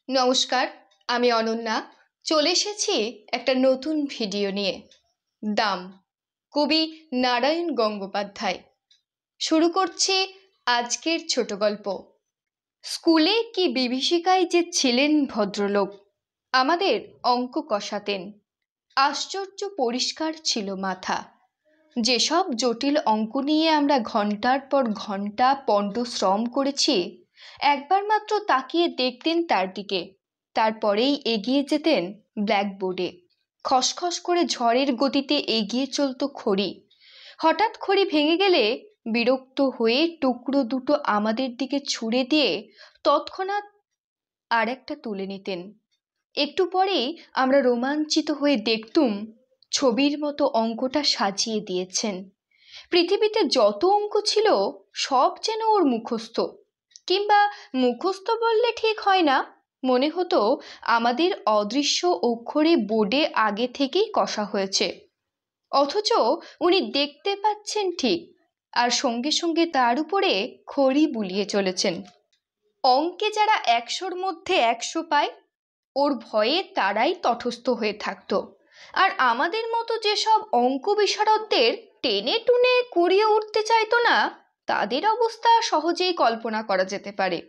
নমস্কার, আমি অনন্যা। চলে এসেছি একটা নতুন ভিডিও নিয়ে। দাম, কবি নারায়ণ গঙ্গোপাধ্যায়। শুরু করছি আজকের ছোট গল্প। স্কুলে কি বিভীষিকায় যে ছিলেন ভদ্রলোক, আমাদের অঙ্ক কষাতেন। আশ্চর্য পরিষ্কার ছিল মাথা। যেসব জটিল অঙ্ক নিয়ে আমরা ঘন্টার পর ঘন্টা পণ্ডশ্রম করেছি, একবার মাত্র তাকিয়ে দেখতেন তার দিকে, তারপরেই এগিয়ে যেতেন ব্ল্যাকবোর্ডে। খসখস করে ঝড়ের গতিতে এগিয়ে চলত খড়ি। হঠাৎ খড়ি ভেঙে গেলে বিরক্ত হয়ে টুকরো দুটো আমাদের দিকে ছুঁড়ে দিয়ে তৎক্ষণাৎ আর একটা তুলে নিতেন। একটু পরেই আমরা রোমাঞ্চিত হয়ে দেখতুম ছবির মতো অঙ্কটা সাজিয়ে দিয়েছেন। পৃথিবীতে যত অঙ্ক ছিল সব যেন ওর মুখস্থ, কিংবা মুখস্থ বললে ঠিক হয় না, মনে হতো আমাদের অদৃশ্য অক্ষরে বোর্ডে আগে থেকেই কষা হয়েছে। অথচ উনি দেখতে পাচ্ছেন ঠিক, আর সঙ্গে সঙ্গে তার উপরে খড়ি বুলিয়ে চলেছেন। অঙ্কে যারা 100-র মধ্যে 100 পায়, ওর ভয়ে তারাই তটস্থ হয়ে থাকতো। আর আমাদের মতো যেসব অঙ্ক বিশারদদের টেনে টুনে কুড়িয়ে উঠতে চাইতো না, তাদের অবস্থা সহজেই কল্পনা করা যেতে পারে।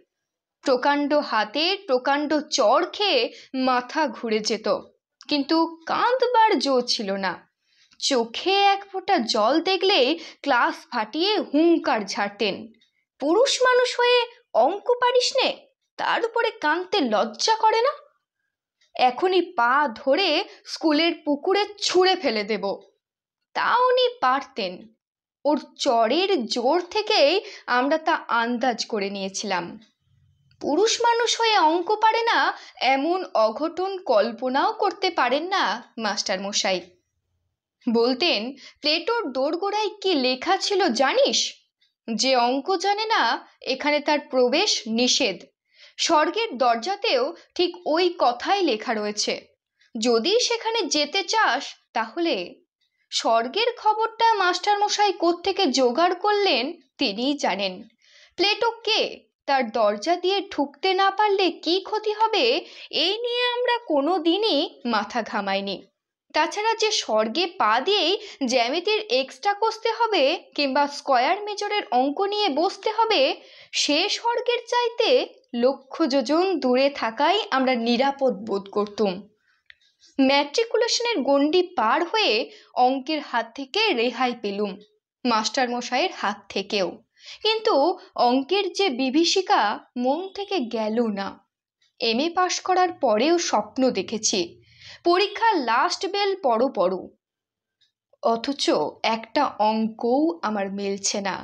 প্রকাণ্ড হাতের প্রকাণ্ড চড় খেয়ে মাথা ঘুরে যেত, কিন্তু কাঁদবার জো ছিল না। চোখে এক ফোঁটা জল দেখলেই ক্লাস ফাটিয়ে হুঙ্কার ঝাড়তেন। পুরুষ মানুষ হয়ে অঙ্ক পারিস নে, তার উপরে কাঁদতে লজ্জা করে না? এখনই পা ধরে স্কুলের পুকুরে ছুঁড়ে ফেলে দেব। তা উনি পারতেন। ওর চড়ের জোর থেকেই আমরা তা আন্দাজ করে নিয়েছিলাম। পুরুষ মানুষ হয়ে অঙ্ক পারে না এমন অঘটন কল্পনাও করতে পারেন না মাস্টার মশাই। বলতেন, প্লেটোর দোরগোড়ায় কি লেখা ছিল জানিস? যে অঙ্ক জানে না, এখানে তার প্রবেশ নিষেধ। স্বর্গের দরজাতেও ঠিক ওই কথাই লেখা রয়েছে। যদি সেখানে যেতে চাস তাহলে। স্বর্গের খবরটা মাস্টার মশাই কোত্থেকে জোগাড় করলেন তিনিই জানেন। প্লেটো কে, তার দরজা দিয়ে ঢুকতে না পারলে কি ক্ষতি হবে, এই নিয়ে আমরা কোনো দিনই মাথা ঘামাইনি। তাছাড়া যে স্বর্গে পা দিয়েই জ্যামিতির এক্সট্রা কষতে হবে কিংবা স্কয়ার মেজরের অঙ্ক নিয়ে বসতে হবে, সে স্বর্গের চাইতে লক্ষ যোজন দূরে থাকাই আমরা নিরাপদ বোধ করতুম। ম্যাট্রিকুলেশনের গণ্ডি পার হয়ে অঙ্কের হাত থেকে রেহাই পেলুম, মাস্টার মশাইয়ের হাত থেকেও। কিন্তু অঙ্কের যে বিভীষিকা মন থেকে গেল না। এমএ পাশ করার পরেও স্বপ্ন দেখেছি পরীক্ষার লাস্ট বেল পড়ো, অথচ একটা অঙ্কও আমার মিলছে না।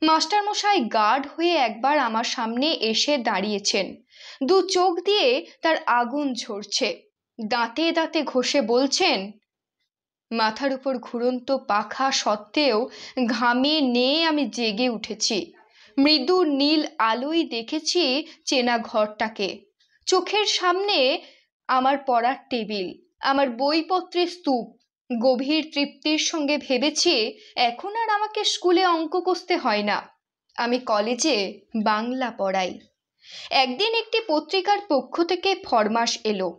মাস্টার মশাই গার্ড হয়ে একবার আমার সামনে এসে দাঁড়িয়েছেন। দু চোখ দিয়ে তার আগুন ঝরছে, দাঁতে দাঁতে ঘষে বলছেন, মাথার উপর ঘুরন্ত পাখা সত্ত্বেও ঘামে নেয়ে আমি জেগে উঠেছি। মৃদু নীল আলোই দেখেছি চেনা ঘরটাকে। চোখের সামনে আমার পড়ার টেবিল, আমার বইপত্রের স্তূপ। গভীর তৃপ্তির সঙ্গে ভেবেছি এখন আর আমাকে স্কুলে অঙ্ক কষতে হয় না, আমি কলেজে বাংলা পড়াই। একদিন একটি পত্রিকার পক্ষ থেকে ফরমাশ এলো,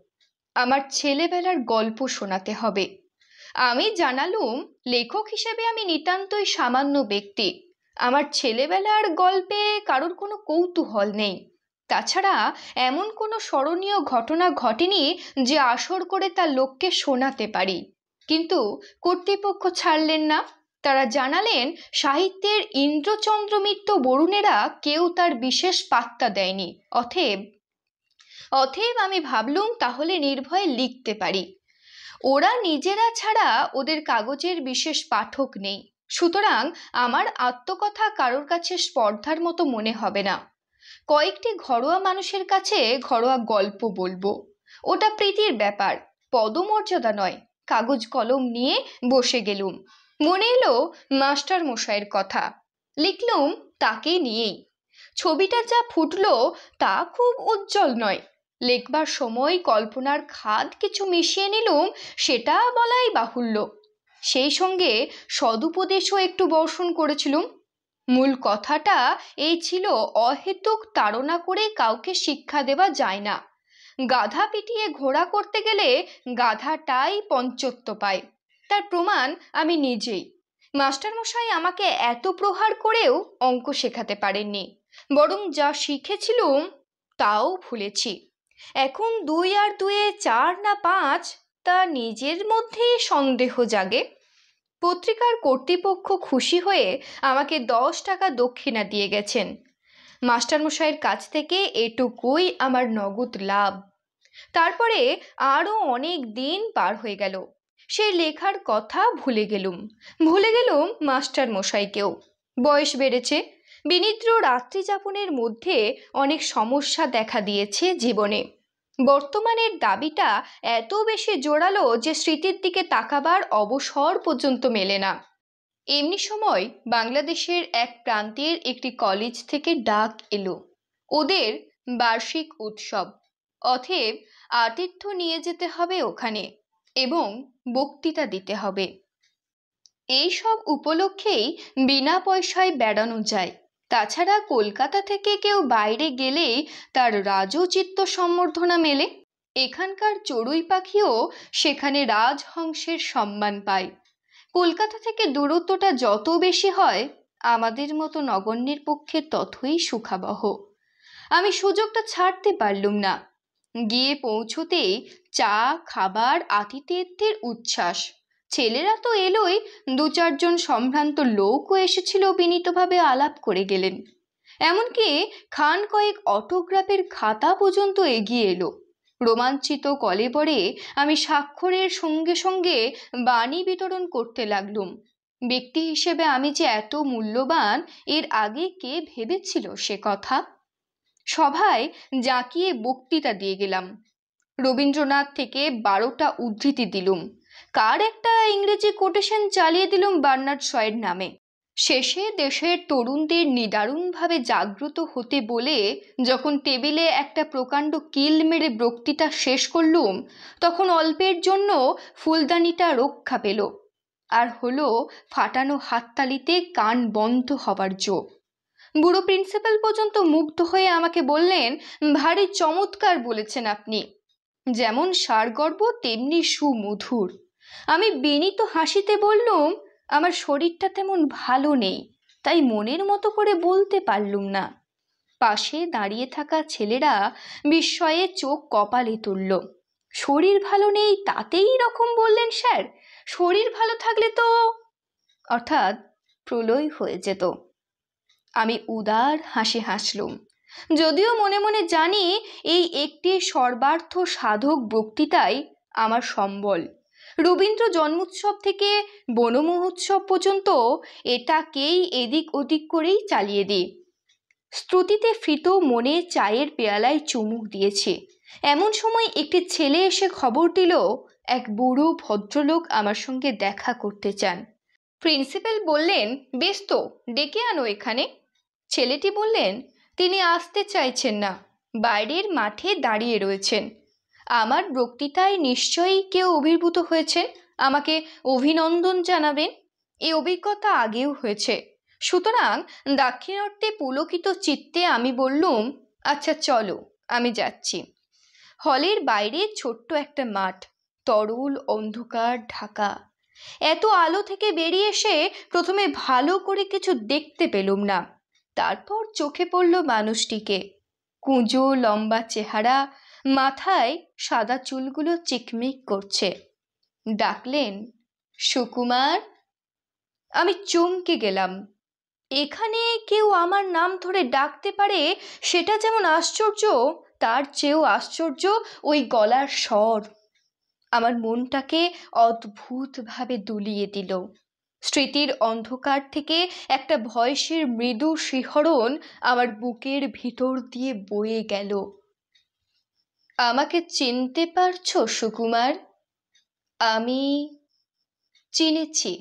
আমার ছেলেবেলার গল্প শোনাতে হবে। আমি জানালুম, লেখক হিসেবে আমি নিতান্তই সামান্য ব্যক্তি। আমার ছেলেবেলার গল্পে কারোর কোনো কৌতূহল নেই। তাছাড়া এমন কোনো স্মরণীয় ঘটনা ঘটেনি যে আসর করে তা লোককে শোনাতে পারি। কিন্তু কর্তৃপক্ষ ছাড়লেন না। তারা জানালেন, সাহিত্যের ইন্দ্রচন্দ্র মিত্র বরুণেরা কেউ তার বিশেষ পাত্তা দেয়নি। অতএব আমি ভাবলুম তাহলে নির্ভয়ে লিখতে পারি। ওরা নিজেরা ছাড়া ওদের কাগজের বিশেষ পাঠক নেই, সুতরাং আমার আত্মকথা কারোর কাছে স্পর্ধার মতো মনে হবে না। কয়েকটি ঘরোয়া মানুষের কাছে ঘরোয়া গল্প বলবো, ওটা প্রীতির ব্যাপার, পদমর্যাদা নয়। কাগজ কলম নিয়ে বসে গেলুম। মনে এলো মাস্টার মশাইয়ের কথা, লিখলুম তাকে নিয়েই। ছবিটা যা ফুটলো তা খুব উজ্জ্বল নয়। লেখবার সময় কল্পনার খাদ কিছু মিশিয়ে নিলুম, সেটা বলাই বাহুল্য। সেই সঙ্গে সদুপদেশও একটু বর্ষণ করেছিলুম। মূল কথাটা এই ছিল, অহেতুক তাড়না করে কাউকে শিক্ষা দেওয়া যায় না। গাধা পিটিয়ে ঘোড়া করতে গেলে গাধাটাই পঞ্চত্ব পায়। তার প্রমাণ আমি নিজেই। মাস্টারমশাই আমাকে এত প্রহার করেও অঙ্ক শেখাতে পারেননি, বরং যা শিখেছিলুম তাও ভুলেছি। এখন 2 আর 2 4 না 5 তা নিজের মধ্যে সন্দেহ জাগে। পত্রিকার কর্তৃপক্ষ খুশি হয়ে আমাকে 10 টাকা দক্ষিণা দিয়ে গেছেন। মাস্টারমশাইয়ের কাছ থেকে এটুকুই আমার নগদ লাভ। তারপরে আরও অনেক দিন পার হয়ে গেল, সেই লেখার কথা ভুলে গেলুম মাস্টারমশাইকেও। বয়স বেড়েছে, বিনিদ্র রাত্রি যাপনের মধ্যে অনেক সমস্যা দেখা দিয়েছে জীবনে। বর্তমানের দাবিটা এত বেশি জোরালো যে স্মৃতির দিকে তাকাবার অবসর পর্যন্ত মেলে না। এমনি সময় বাংলাদেশের এক প্রান্তের একটি কলেজ থেকে ডাক এলো, ওদের বার্ষিক উৎসব, অতএব আতিথ্য নিয়ে যেতে হবে ওখানে এবং বক্তৃতা দিতে হবে। এই সব উপলক্ষেই বিনা পয়সায় বেড়ানো যায়। তাছাড়া কলকাতা থেকে কেউ বাইরে গেলেই তার রাজোচিত সম্বর্ধনা মেলে। এখানকার চড়ুই পাখিও সেখানে রাজহংসের সম্মান পায়। কলকাতা থেকে দূরত্বটা যত বেশি হয়, আমাদের মতো নগণ্যের পক্ষে ততই সুখাবহ। আমি সুযোগটা ছাড়তে পারলুম না। গিয়ে পৌঁছতেই চা, খাবার, আতিথেয়ত্বের উচ্ছ্বাস। ছেলেরা তো এলোই, 2-4 জন সম্ভ্রান্ত লোকও এসেছিল, বিনীতভাবে আলাপ করে গেলেন। এমনকি খান কয়েক অটোগ্রাফের খাতা পর্যন্ত এগিয়ে এলো। রোমাঞ্চিত কলেবরে আমি স্বাক্ষরের সঙ্গে সঙ্গে বাণী বিতরণ করতে লাগলুম। ব্যক্তি হিসেবে আমি যে এত মূল্যবান, এর আগে কে ভেবেছিল সে কথা? সভায় জাঁকিয়ে বক্তৃতা দিয়ে গেলাম। রবীন্দ্রনাথ থেকে 12টা উদ্ধৃতি দিলুম, কার একটা ইংরেজি কোটেশন চালিয়ে দিলুম বার্নার্ড শয়ের নামে। শেষে দেশের তরুণদের নিদারুণভাবে জাগ্রত হতে বলে যখন টেবিলে একটা প্রকাণ্ড কিল মেরে বক্তৃতা শেষ করলুম, তখন অল্পের জন্য ফুলদানিটা রক্ষা পেল, আর হলো ফাটানো হাততালিতে কান বন্ধ হবার জো। বুড়ো প্রিন্সিপাল পর্যন্ত মুগ্ধ হয়ে আমাকে বললেন, ভারী চমৎকার বলেছেন আপনি, যেমন সারগর্ব তেমনি সুমধুর। আমি বিনীত হাসিতে বললুম, আমার শরীরটা তেমন ভালো নেই, তাই মনের মতো করে বলতে পারলুম না। পাশে দাঁড়িয়ে থাকা ছেলেরা বিস্ময়ে চোখ কপালে তুলল। শরীর ভালো নেই তাতেই রকম বললেন স্যার? শরীর ভালো থাকলে তো, অর্থাৎ প্রলয় হয়ে যেত। আমি উদার হাসি হাসলুম, যদিও মনে মনে জানি এই একটি সর্বার্থ সাধক বক্তৃতাই আমার সম্বল। রবীন্দ্র জন্মোৎসব থেকে বন মহোৎসব পর্যন্ত এটাকেই এদিক ওদিক করেই চালিয়ে দিই। শ্রুতিতে ফিত মনে চায়ের পেয়ালায় চুমুক দিয়েছে। এমন সময় একটি ছেলে এসে খবর দিল, এক বুড়ো ভদ্রলোক আমার সঙ্গে দেখা করতে চান। প্রিন্সিপাল বললেন, বেশ তো, ডেকে আনো এখানে। ছেলেটি বললেন, তিনি আসতে চাইছেন না, বাইরের মাঠে দাঁড়িয়ে রয়েছেন। আমার বক্তৃতায় নিশ্চয়ই কেউ অভিভূত হয়েছেন, আমাকে অভিনন্দন জানাবেন। এই অভিজ্ঞতা আগেও হয়েছে, সুতরাং দাক্ষিণাত্যে পুলকিত চিত্তে আমি বললুম, আচ্ছা চলো, আমি যাচ্ছি। হলের বাইরে ছোট্ট একটা মাঠ, তরল অন্ধকার ঢাকা। এত আলো থেকে বেরিয়ে এসে প্রথমে ভালো করে কিছু দেখতে পেলুম না। তারপর চোখে পড়ল মানুষটিকে। কুঁজো লম্বা চেহারা, মাথায় সাদা চুলগুলো চিকমিক করছে। ডাকলেন, সুকুমার। আমি চমকে গেলাম। এখানে কেউ আমার নাম ধরে ডাকতে পারে সেটা যেমন আশ্চর্য, তার চেয়েও আশ্চর্য ওই গলার স্বর। আমার মনটাকে অদ্ভুতভাবে দুলিয়ে দিল। স্মৃতির অন্ধকার থেকে একটা ভয়েসের মৃদু শিহরণ আমার বুকের ভিতর দিয়ে বয়ে গেল। আমাকে চিনতে পারছো সুকুমার? আমি চিনেছি।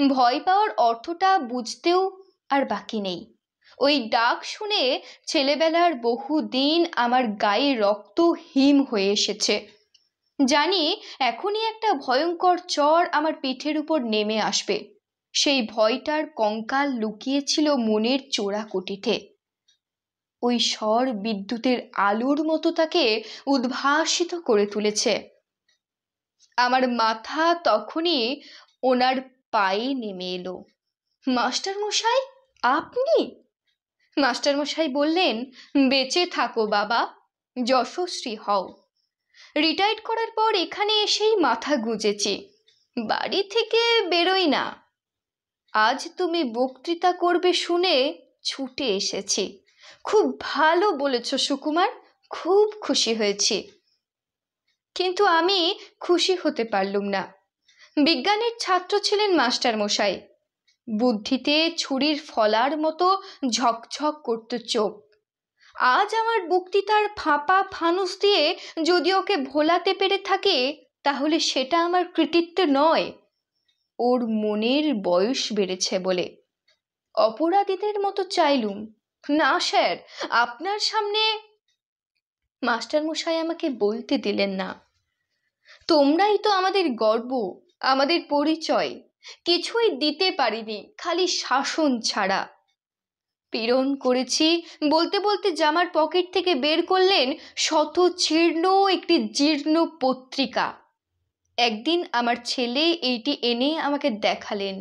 ভয় পাওয়ার অর্থটা বুঝতেও আর বাকি নেই। ওই ডাক শুনে ছেলেবেলার বহুদিন আমার গায়ে রক্ত হিম হয়ে এসেছে। জানি এখনই একটা ভয়ঙ্কর চর আমার পিঠের উপর নেমে আসবে। সেই ভয়টার কঙ্কাল লুকিয়েছিল মনের চোরাকুটিতে। ওই স্বর বিদ্যুতের আলোর মতো তাকে উদ্ভাসিত করে তুলেছে। আমার মাথা তখনই ওনার পায়ে নেমে এলো। মাস্টার মশাই, আপনি? মাস্টার মশাই বললেন, বেঁচে থাকো বাবা, যশস্বী হও। রিটায়ার্ড করার পর এখানে এসেই মাথা গুঁজেছি, বাড়ি থেকে বেরোই না। আজ তুমি বক্তৃতা করবে শুনে ছুটে এসেছি। খুব ভালো বলেছ সুকুমার, খুব খুশি হয়েছি। কিন্তু আমি খুশি হতে পারলুম না। বিজ্ঞানের ছাত্র ছিলেন মাস্টার মশাই। বুদ্ধিতে ছুরির ফলার মতো ঝকঝক করত চোখ। আজ আমার বক্তৃতার ফাঁপা ফানুস দিয়ে যদি ওকে ভোলাতে পেরে থাকে, তাহলে সেটা আমার কৃতিত্ব নয়, ওর মনের বয়স বেড়েছে বলে। অপরাধীদের মতো চাইলুম, না স্যার, আপনার সামনে। মাস্টার মশাই আমাকে বলতে দিলেন না। তোমরাই তো আমাদের গর্ব, আমাদের পরিচয়। কিছুই দিতে পারিনি, খালি শাসন ছাড়া। পীড়ন করেছি বলতে বলতে জামার পকেট থেকে বের করলেন শত ছির্ণ একটি জীর্ণ পত্রিকা। একদিন আমার ছেলে এইটি এনে আমাকে দেখালেন।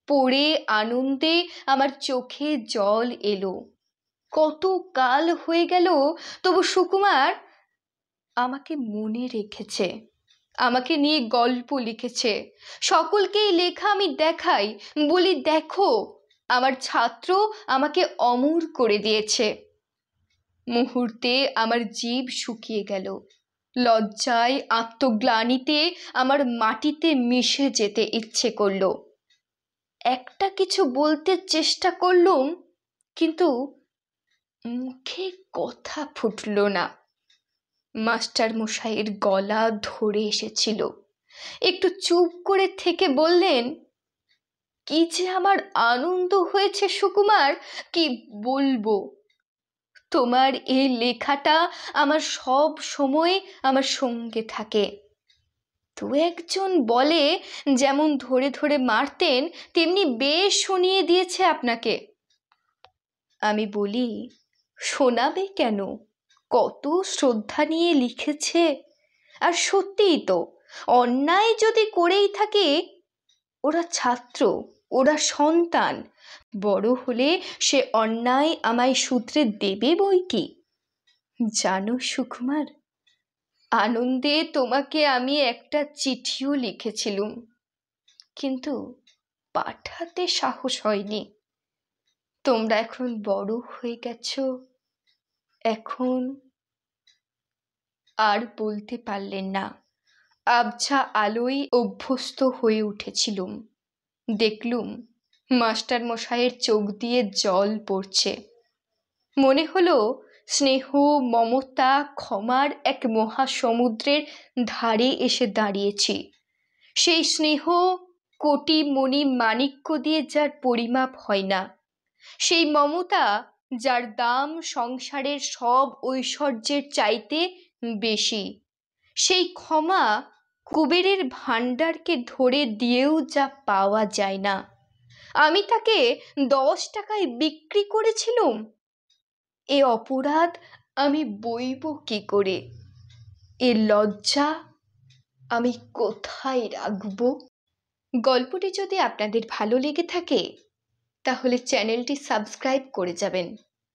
পড়ে আনন্দে আমার চোখে জল এলো। কত কাল হয়ে গেল, তবু সুকুমার আমাকে মনে রেখেছে, আমাকে নিয়ে গল্প লিখেছে। সকলকেই লেখা আমি দেখাই, বলি দেখো আমার ছাত্র আমাকে অমর করে দিয়েছে। মুহূর্তে আমার জিভ শুকিয়ে গেল। লজ্জায় আত্মগ্লানিতে আমার মাটিতে মিশে যেতে ইচ্ছে করল। একটা কিছু বলতে চেষ্টা করলুম, কিন্তু মুখে কথা ফুটল না। মাস্টার মশাইয়ের গলা ধরে এসেছিল। একটু চুপ করে থেকে বললেন, কি যে আমার আনন্দ হয়েছে সুকুমার, কি বলবো। তোমার এই লেখাটা আমার সব সময় আমার সঙ্গে থাকে। দু একজন বলে যেমন ধরে ধরে মারতেন, তেমনি বেশ শুনিয়ে দিয়েছে আপনাকে। আমি বলি, শোনাবে কেন, কত শ্রদ্ধা নিয়ে লিখেছে। আর সত্যিই তো, অন্যায় যদি করেই থাকে, ওরা ছাত্র, ওরা সন্তান, বড় হলে সে অন্যায় আমায় শুধরে দেবে বই কি। জানো সুকুমার, আনন্দে তোমাকে আমি একটা চিঠিও লিখেছিলুম, কিন্তু পাঠাতে সাহস হয়নি। তোমরা এখন বড় হয়ে গেছো, এখন। আর বলতে পারলেন না। আবছা আলোয় অভ্যস্ত হয়ে উঠেছিলুম। দেখলুম মাস্টার মশাইয়ের চোখ দিয়ে জল পড়ছে। মনে হলো স্নেহ, মমতা, ক্ষমার এক মহাসমুদ্রের ধারে এসে দাঁড়িয়েছি। সেই স্নেহ কোটি মণি মাণিক্য দিয়ে যার পরিমাপ হয় না, সেই মমতা যার দাম সংসারের সব ঐশ্বর্যের চাইতে বেশি, সেই ক্ষমা কুবেরের ভাণ্ডারকে ধরে দিয়েও যা পাওয়া যায় না। আমি তাকে 10 টাকায় বিক্রি করেছিলুম। এ অপরাধ আমি বইব কি করে? এ লজ্জা আমি কোথায় রাখব? গল্পটি যদি আপনাদের ভালো লেগে থাকে, তাহলে চ্যানেলটি সাবস্ক্রাইব করে যাবেন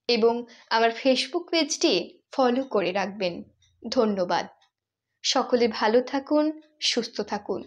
এবং আমার ফেসবুক পেজটি ফলো করে রাখবেন। ধন্যবাদ। সকলে ভালো থাকুন, সুস্থ থাকুন।